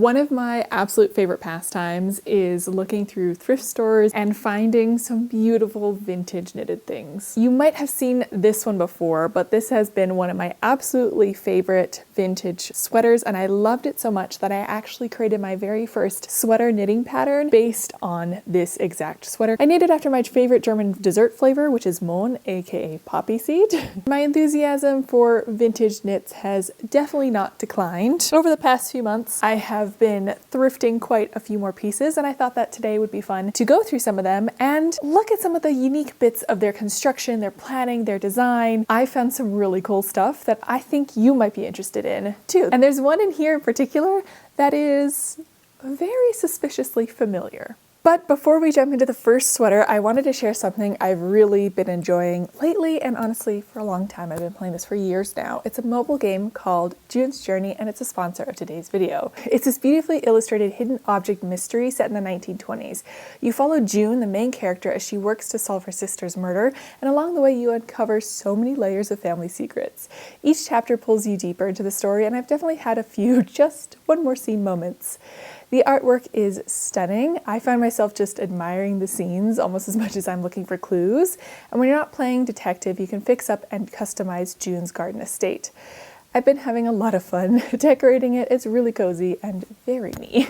One of my absolute favorite pastimes is looking through thrift stores and finding some beautiful vintage knitted things. You might have seen this one before, but this has been one of my absolutely favorite vintage sweaters, and I loved it so much that I actually created my very first sweater knitting pattern based on this exact sweater. I named it after my favorite German dessert flavor, which is Mohn, aka poppy seed. My enthusiasm for vintage knits has definitely not declined. Over the past few months, I have been thrifting quite a few more pieces, and I thought that today would be fun to go through some of them and look at some of the unique bits of their construction, their planning, their design. I found some really cool stuff that I think you might be interested in too. And there's one in here in particular that is very suspiciously familiar. But before we jump into the first sweater, I wanted to share something I've really been enjoying lately, and honestly for a long time. I've been playing this for years now. It's a mobile game called June's Journey, and it's a sponsor of today's video. It's this beautifully illustrated hidden object mystery set in the 1920s. You follow June, the main character, as she works to solve her sister's murder, and along the way you uncover so many layers of family secrets. Each chapter pulls you deeper into the story, and I've definitely had a few just one more scene moments. The artwork is stunning. I find myself just admiring the scenes almost as much as I'm looking for clues. And when you're not playing detective, you can fix up and customize June's garden estate. I've been having a lot of fun decorating it. It's really cozy and very me.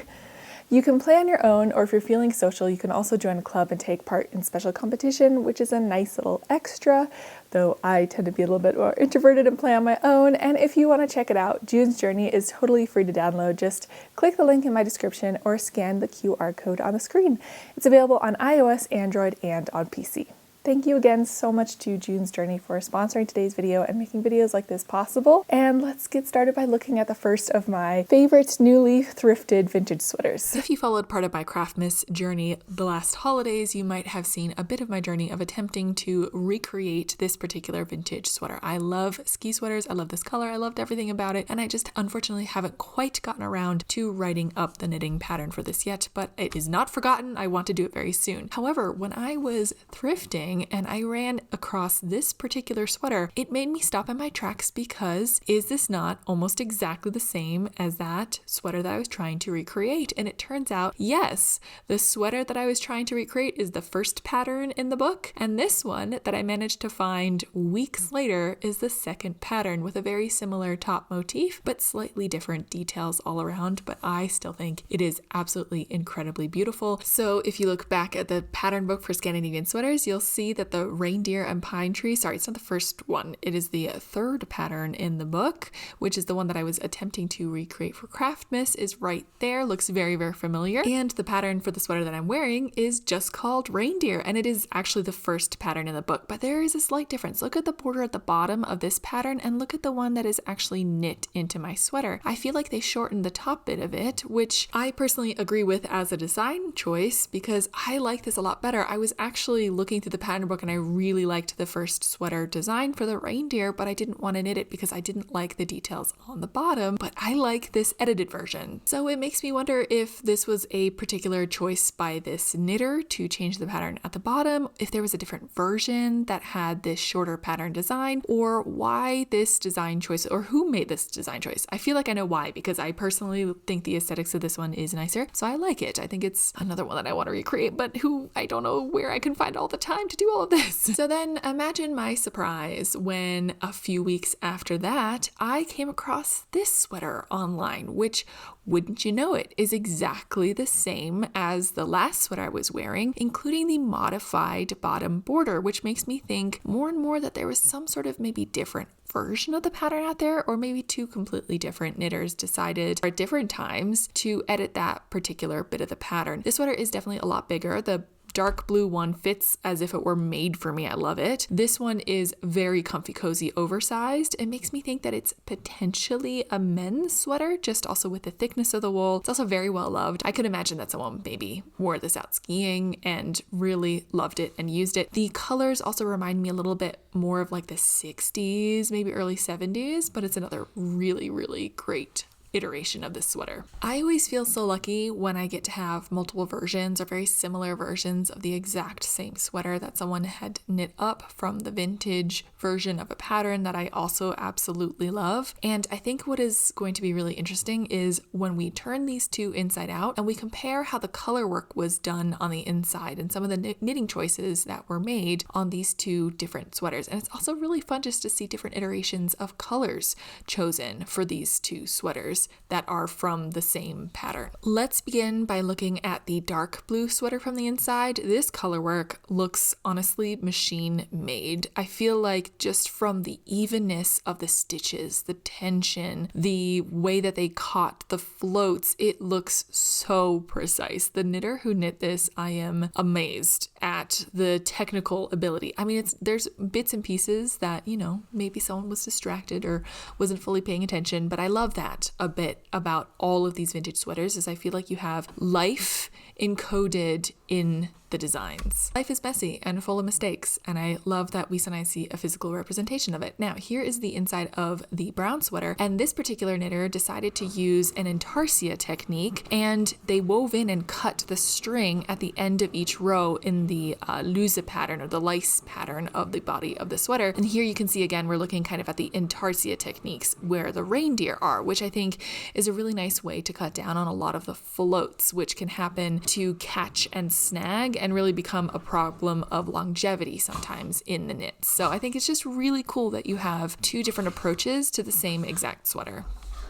You can play on your own, or if you're feeling social, you can also join a club and take part in special competition, which is a nice little extra, though I tend to be a little bit more introverted and play on my own. And if you want to check it out, June's Journey is totally free to download. Just click the link in my description or scan the QR code on the screen. It's available on iOS, Android, and on PC. Thank you again so much to June's Journey for sponsoring today's video and making videos like this possible. And let's get started by looking at the first of my favorite newly thrifted vintage sweaters. If you followed part of my Craftmas journey the last holidays, you might have seen a bit of my journey of attempting to recreate this particular vintage sweater. I love ski sweaters. I love this color. I loved everything about it. And I just unfortunately haven't quite gotten around to writing up the knitting pattern for this yet, but it is not forgotten. I want to do it very soon. However, when I was thrifting, and I ran across this particular sweater, it made me stop in my tracks because is this not almost exactly the same as that sweater that I was trying to recreate? And it turns out, yes, the sweater that I was trying to recreate is the first pattern in the book, and this one that I managed to find weeks later is the second pattern with a very similar top motif, but slightly different details all around, but I still think it is absolutely incredibly beautiful. So if you look back at the pattern book for Scandinavian sweaters, you'll see that the reindeer and pine tree, sorry, it's not the first one, it is the third pattern in the book, which is the one that I was attempting to recreate for Craftmas, is right there, looks very, very familiar. And the pattern for the sweater that I'm wearing is just called reindeer, and it is actually the first pattern in the book, but there is a slight difference. Look at the border at the bottom of this pattern and look at the one that is actually knit into my sweater. I feel like they shortened the top bit of it, which I personally agree with as a design choice because I like this a lot better. I was actually looking through the pattern book and I really liked the first sweater design for the reindeer, but I didn't want to knit it because I didn't like the details on the bottom, but I like this edited version. So it makes me wonder if this was a particular choice by this knitter to change the pattern at the bottom, if there was a different version that had this shorter pattern design, or why this design choice, or who made this design choice. I feel like I know why, because I personally think the aesthetics of this one is nicer, so I like it. I think it's another one that I want to recreate, but I don't know where I can find all the time to do all of this. So then imagine my surprise when a few weeks after that, I came across this sweater online, which, wouldn't you know it, is exactly the same as the last sweater I was wearing, including the modified bottom border, which makes me think more and more that there was some sort of maybe different version of the pattern out there, or maybe two completely different knitters decided at different times to edit that particular bit of the pattern. This sweater is definitely a lot bigger. The dark blue one fits as if it were made for me. I love it. This one is very comfy, cozy, oversized. It makes me think that it's potentially a men's sweater, just also with the thickness of the wool. It's also very well loved. I could imagine that someone maybe wore this out skiing and really loved it and used it. The colors also remind me a little bit more of like the 60s, maybe early 70s, but it's another really, really great iteration of this sweater. I always feel so lucky when I get to have multiple versions or very similar versions of the exact same sweater that someone had knit up from the vintage version of a pattern that I also absolutely love. And I think what is going to be really interesting is when we turn these two inside out and we compare how the color work was done on the inside and some of the knitting choices that were made on these two different sweaters. And it's also really fun just to see different iterations of colors chosen for these two sweaters that are from the same pattern. Let's begin by looking at the dark blue sweater from the inside. This color work looks honestly machine made. I feel like just from the evenness of the stitches, the tension, the way that they caught the floats, it looks so precise. The knitter who knit this, I am amazed at the technical ability. I mean, there's bits and pieces that, you know, maybe someone was distracted or wasn't fully paying attention, but I love that a bit about all of these vintage sweaters is I feel like you have life encoded in the designs. Life is messy and full of mistakes, and I love that we sometimes see a physical representation of it. Now, here is the inside of the brown sweater, and this particular knitter decided to use an intarsia technique, and they wove in and cut the string at the end of each row in the lusa pattern or the lice pattern of the body of the sweater. And here you can see again, we're looking kind of at the intarsia techniques where the reindeer are, which I think is a really nice way to cut down on a lot of the floats, which can happen to catch and snag and really become a problem of longevity sometimes in the knits. So I think it's just really cool that you have two different approaches to the same exact sweater.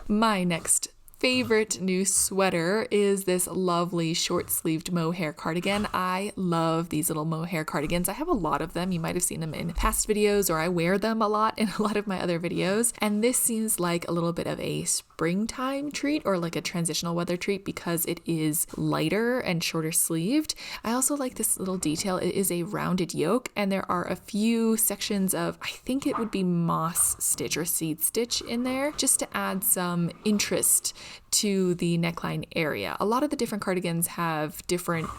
My next favorite new sweater is this lovely short-sleeved mohair cardigan. I love these little mohair cardigans. I have a lot of them. You might have seen them in past videos, or I wear them a lot in a lot of my other videos. And this seems like a little bit of a springtime treat or like a transitional weather treat because it is lighter and shorter sleeved. I also like this little detail. It is a rounded yoke, and there are a few sections of, I think it would be moss stitch or seed stitch in there, just to add some interest to the neckline area. A lot of the different cardigans have different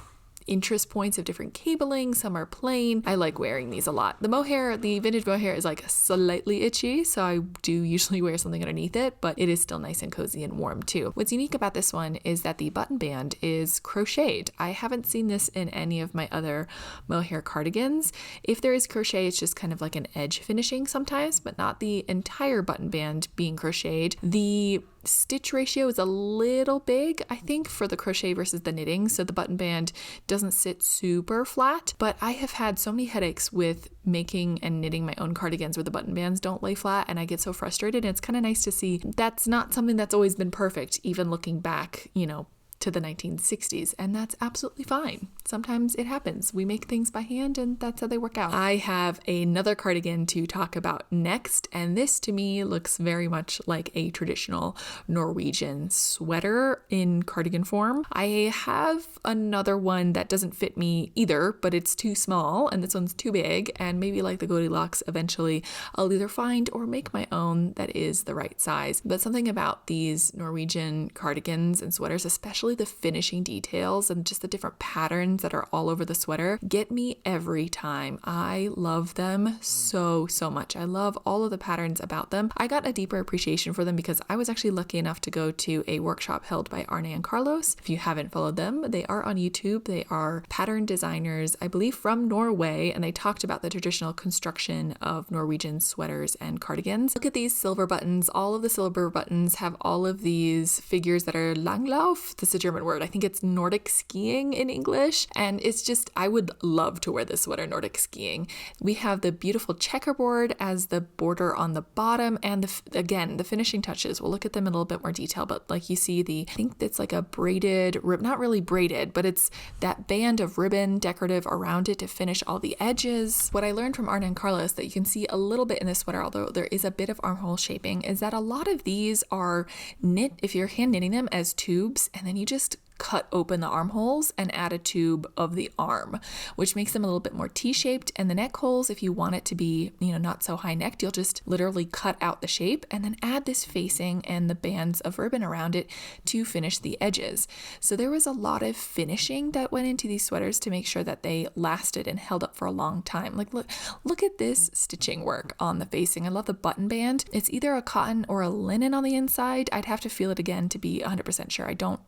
interest points of different cabling. Some are plain. I like wearing these a lot. The mohair, the vintage mohair is like slightly itchy, so I do usually wear something underneath it, but it is still nice and cozy and warm too. What's unique about this one is that the button band is crocheted. I haven't seen this in any of my other mohair cardigans. If there is crochet, it's just kind of like an edge finishing sometimes, but not the entire button band being crocheted. The stitch ratio is a little big, I think, for the crochet versus the knitting, so the button band doesn't sit super flat, but I have had so many headaches with making and knitting my own cardigans where the button bands don't lay flat, and I get so frustrated. And it's kind of nice to see that's not something that's always been perfect, even looking back, you know, to the 1960s, and that's absolutely fine. Sometimes it happens. We make things by hand and that's how they work out. I have another cardigan to talk about next, and this to me looks very much like a traditional Norwegian sweater in cardigan form. I have another one that doesn't fit me either, but it's too small, and this one's too big, and maybe like the Goldilocks, eventually I'll either find or make my own that is the right size. But something about these Norwegian cardigans and sweaters, especially the finishing details and just the different patterns that are all over the sweater, get me every time. I love them so much. I love all of the patterns about them. I got a deeper appreciation for them because I was actually lucky enough to go to a workshop held by Arne and Carlos. If you haven't followed them, they are on YouTube. They are pattern designers, I believe from Norway, and they talked about the traditional construction of Norwegian sweaters and cardigans. Look at these silver buttons. All of the silver buttons have all of these figures that are langlauf. This is a German word. I think it's Nordic skiing in English. And it's just, I would love to wear this sweater Nordic skiing. We have the beautiful checkerboard as the border on the bottom, and again, the finishing touches. We'll look at them in a little bit more detail, but like you see I think it's like a braided, not really braided, but it's that band of ribbon decorative around it to finish all the edges. What I learned from Arne and Carlos that you can see a little bit in this sweater, although there is a bit of armhole shaping, is that a lot of these are knit, if you're hand knitting them, as tubes, and then you just just cut open the armholes and add a tube of the arm, which makes them a little bit more T-shaped. And the neck holes, if you want it to be, not so high necked, you'll just literally cut out the shape and then add this facing and the bands of ribbon around it to finish the edges. So there was a lot of finishing that went into these sweaters to make sure that they lasted and held up for a long time. Like, look at this stitching work on the facing. I love the button band. It's either a cotton or a linen on the inside. I'd have to feel it again to be 100% sure. I don't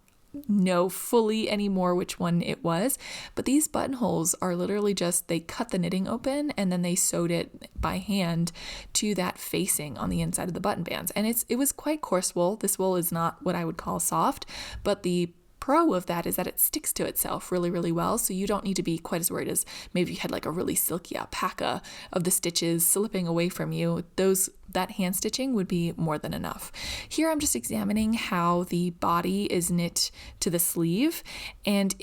know fully anymore which one it was, but these buttonholes are literally just, they cut the knitting open and then they sewed it by hand to that facing on the inside of the button bands. And it was quite coarse wool. This wool is not what I would call soft, but the pro of that is that it sticks to itself really, really well. So you don't need to be quite as worried as maybe you had like a really silky alpaca of the stitches slipping away from you. That hand stitching would be more than enough. Here I'm just examining how the body is knit to the sleeve, and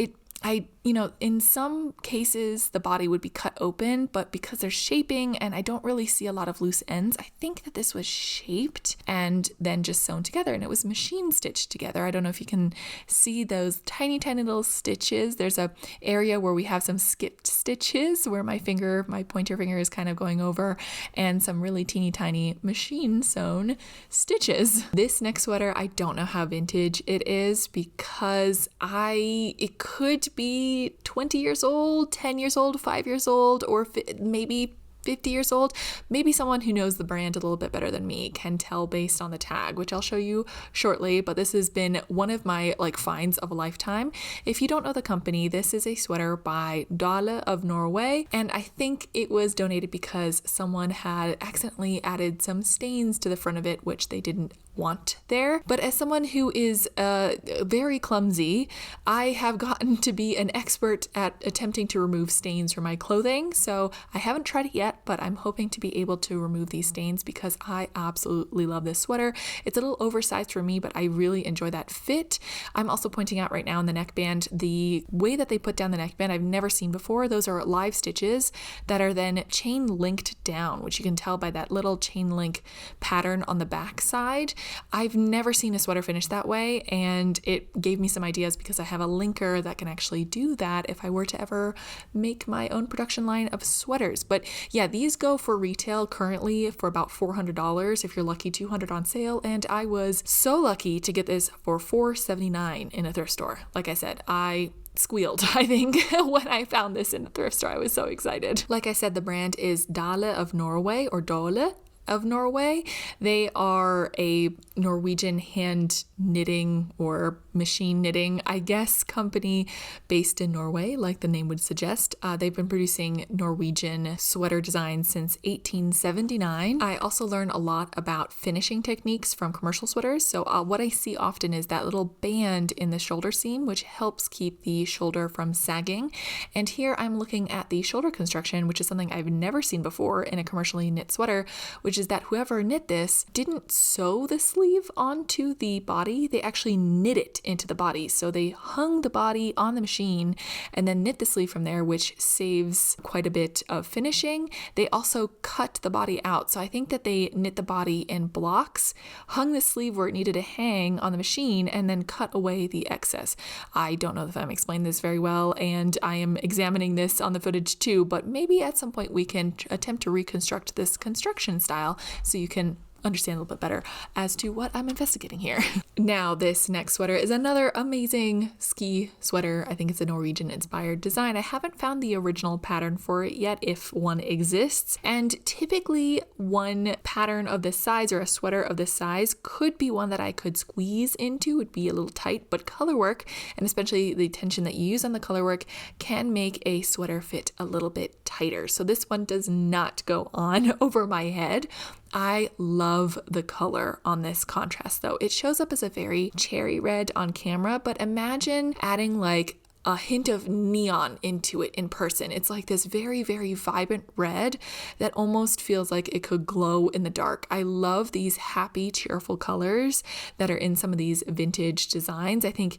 in some cases the body would be cut open, but because there's shaping and I don't really see a lot of loose ends, I think that this was shaped and then just sewn together, and it was machine stitched together. I don't know if you can see those tiny, tiny little stitches. There's a area where we have some skipped stitches where my pointer finger is kind of going over, and some really teeny tiny machine sewn stitches. This next sweater, I don't know how vintage it is because it could be 20 years old, 10 years old, 5 years old, or maybe 50 years old. Maybe someone who knows the brand a little bit better than me can tell based on the tag, which I'll show you shortly, but this has been one of my finds of a lifetime. If you don't know the company, this is a sweater by Dale of Norway, and I think it was donated because someone had accidentally added some stains to the front of it, which they didn't want there. But as someone who is very clumsy, I have gotten to be an expert at attempting to remove stains from my clothing. So I haven't tried it yet, but I'm hoping to be able to remove these stains because I absolutely love this sweater. It's a little oversized for me, but I really enjoy that fit. I'm also pointing out right now in the neckband, the way that they put down the neckband I've never seen before. Those are live stitches that are then chain linked down, which you can tell by that little chain link pattern on the back side. I've never seen a sweater finished that way, and it gave me some ideas because I have a linker that can actually do that if I were to ever make my own production line of sweaters. But yeah, these go for retail currently for about $400. If you're lucky, $200 on sale, and I was so lucky to get this for $4.79 in a thrift store. Like I said, I squealed, I think, when I found this in the thrift store. I was so excited. Like I said, the brand is Dale of Norway, or Dole of Norway. They are a Norwegian hand knitting or machine knitting, I guess, company based in Norway, like the name would suggest. They've been producing Norwegian sweater designs since 1879. I also learn a lot about finishing techniques from commercial sweaters. So what I see often is that little band in the shoulder seam, which helps keep the shoulder from sagging. And here I'm looking at the shoulder construction, which is something I've never seen before in a commercially knit sweater, which is that whoever knit this didn't sew the sleeve onto the body. They actually knit it into the body. So they hung the body on the machine and then knit the sleeve from there, which saves quite a bit of finishing. They also cut the body out. So I think that they knit the body in blocks, hung the sleeve where it needed to hang on the machine, and then cut away the excess. I don't know if I'm explaining this very well, and I am examining this on the footage too, but maybe at some point we can attempt to reconstruct this construction style so you can understand a little bit better as to what I'm investigating here. Now, this next sweater is another amazing ski sweater. I think it's a Norwegian inspired design. I haven't found the original pattern for it yet, if one exists. And typically one pattern of this size, or a sweater of this size, could be one that I could squeeze into. It'd be a little tight, but color work, and especially the tension that you use on the color work, can make a sweater fit a little bit tighter. So this one does not go on over my head. I love the color on this contrast though. It shows up as a very cherry red on camera, but imagine adding like a hint of neon into it in person. It's like this very, very vibrant red that almost feels like it could glow in the dark. I love these happy, cheerful colors that are in some of these vintage designs. I think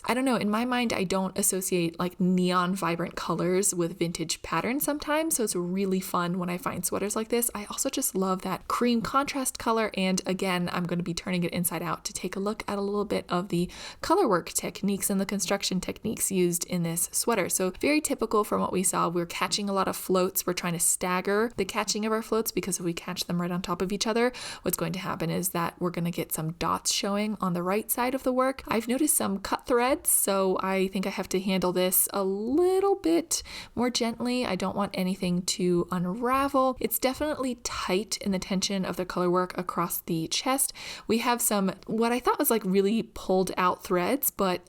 I don't know, in my mind, I don't associate like neon vibrant colors with vintage patterns sometimes. So it's really fun when I find sweaters like this. I also just love that cream contrast color. And again, I'm going to be turning it inside out to take a look at a little bit of the color work techniques and the construction techniques used in this sweater. So very typical from what we saw. We're catching a lot of floats. We're trying to stagger the catching of our floats, because if we catch them right on top of each other, what's going to happen is that we're going to get some dots showing on the right side of the work. I've noticed some cut threads, so I think I have to handle this a little bit more gently. I don't want anything to unravel. It's definitely tight in the tension of the color work across the chest. We have some, what I thought was like really pulled out threads, but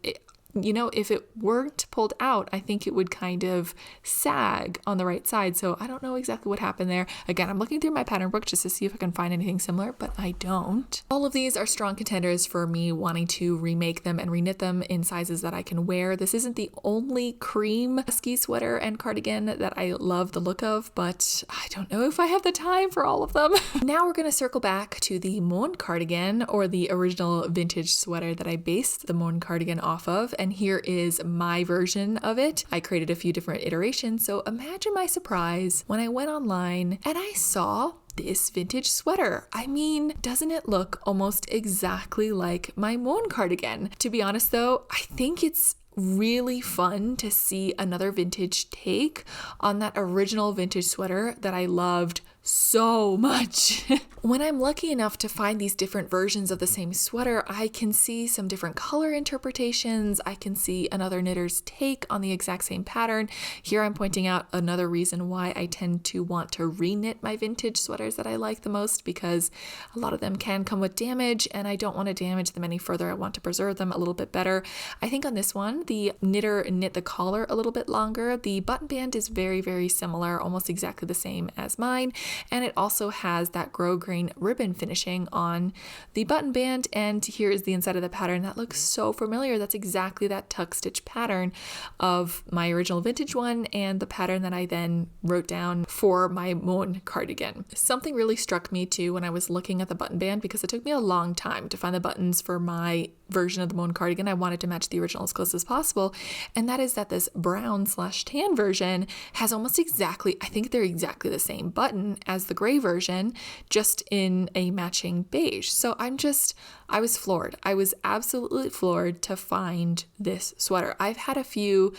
if it weren't pulled out, I think it would kind of sag on the right side. So I don't know exactly what happened there. Again, I'm looking through my pattern book just to see if I can find anything similar, but I don't. All of these are strong contenders for me wanting to remake them and reknit them in sizes that I can wear. This isn't the only cream ski sweater and cardigan that I love the look of, but I don't know if I have the time for all of them. Now we're going to circle back to the Mohn cardigan, or the original vintage sweater that I based the Mohn cardigan off of. And here is my version of it. I created a few different iterations, so imagine my surprise when I went online and I saw this vintage sweater. I mean, doesn't it look almost exactly like my Mohn cardigan? To be honest though, I think it's really fun to see another vintage take on that original vintage sweater that I loved so much. When I'm lucky enough to find these different versions of the same sweater, I can see some different color interpretations. I can see another knitter's take on the exact same pattern. Here I'm pointing out another reason why I tend to want to reknit my vintage sweaters that I like the most, because a lot of them can come with damage and I don't want to damage them any further. I want to preserve them a little bit better. I think on this one, the knitter knit the collar a little bit longer. The button band is very, very similar, almost exactly the same as mine. And it also has that grosgrain ribbon finishing on the button band. And here is the inside of the pattern. That looks so familiar. That's exactly that tuck stitch pattern of my original vintage one and the pattern that I then wrote down for my Mohn cardigan. Something really struck me too when I was looking at the button band, because it took me a long time to find the buttons for my version of the Mohn cardigan. I wanted to match the original as close as possible. And that is that this brown/tan version has almost exactly, I think they're exactly the same button as the gray version, just in a matching beige. So I was floored. I was absolutely floored to find this sweater. I've had a few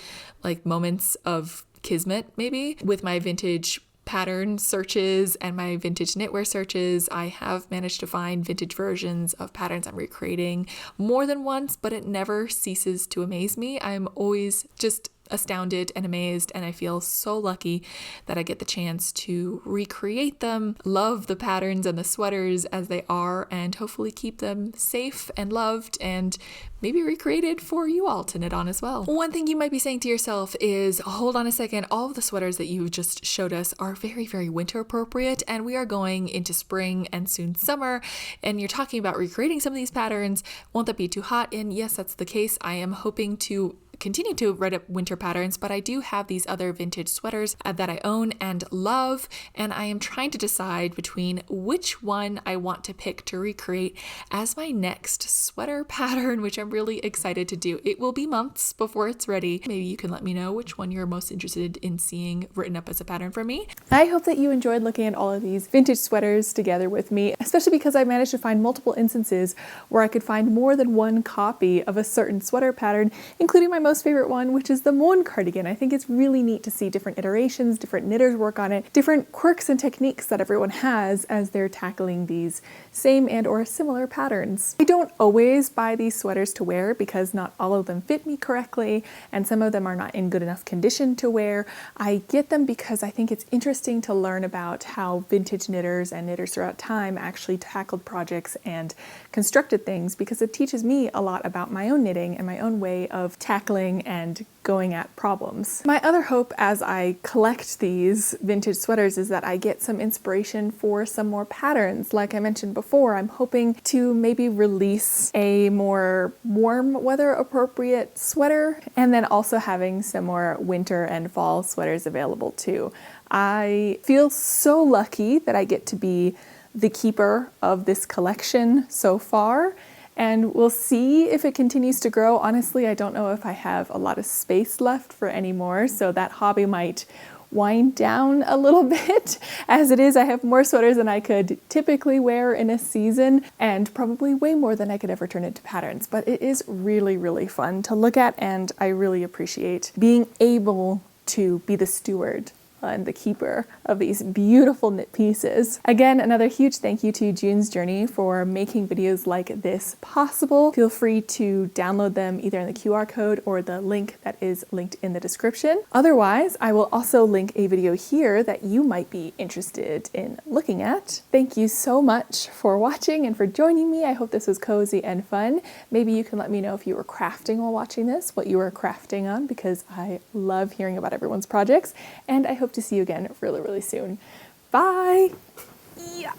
moments of kismet maybe with my vintage pattern searches and my vintage knitwear searches. I have managed to find vintage versions of patterns I'm recreating more than once, but it never ceases to amaze me. I'm always just astounded and amazed, and I feel so lucky that I get the chance to recreate them, love the patterns and the sweaters as they are, and hopefully keep them safe and loved and maybe recreated for you all to knit on as well. One thing you might be saying to yourself is, hold on a second, all of the sweaters that you just showed us are very, very winter appropriate, and we are going into spring and soon summer, and you're talking about recreating some of these patterns. Won't that be too hot? And yes, that's the case. I am hoping to continue to write up winter patterns, but I do have these other vintage sweaters that I own and love, and I am trying to decide between which one I want to pick to recreate as my next sweater pattern, which I'm really excited to do. It will be months before it's ready. Maybe you can let me know which one you're most interested in seeing written up as a pattern for me. I hope that you enjoyed looking at all of these vintage sweaters together with me, especially because I managed to find multiple instances where I could find more than one copy of a certain sweater pattern, including my most favorite one, which is the Mohn cardigan. I think it's really neat to see different iterations, different knitters work on it, different quirks and techniques that everyone has as they're tackling these same and or similar patterns. I don't always buy these sweaters to wear because not all of them fit me correctly, and some of them are not in good enough condition to wear. I get them because I think it's interesting to learn about how vintage knitters and knitters throughout time actually tackled projects and constructed things, because it teaches me a lot about my own knitting and my own way of tackling tackling and going at problems. My other hope as I collect these vintage sweaters is that I get some inspiration for some more patterns. Like I mentioned before, I'm hoping to maybe release a more warm weather appropriate sweater, and then also having some more winter and fall sweaters available too. I feel so lucky that I get to be the keeper of this collection so far, and we'll see if it continues to grow. Honestly, I don't know if I have a lot of space left for any more, so that hobby might wind down a little bit. As it is, I have more sweaters than I could typically wear in a season, and probably way more than I could ever turn into patterns. But it is really, really fun to look at, and I really appreciate being able to be the steward and the keeper of these beautiful knit pieces. Again, another huge thank you to June's Journey for making videos like this possible. Feel free to download them either in the QR code or the link that is linked in the description. Otherwise, I will also link a video here that you might be interested in looking at. Thank you so much for watching and for joining me. I hope this was cozy and fun. Maybe you can let me know if you were crafting while watching this, what you were crafting on, because I love hearing about everyone's projects, and I hope to see you again really, really soon. Bye! Yeah.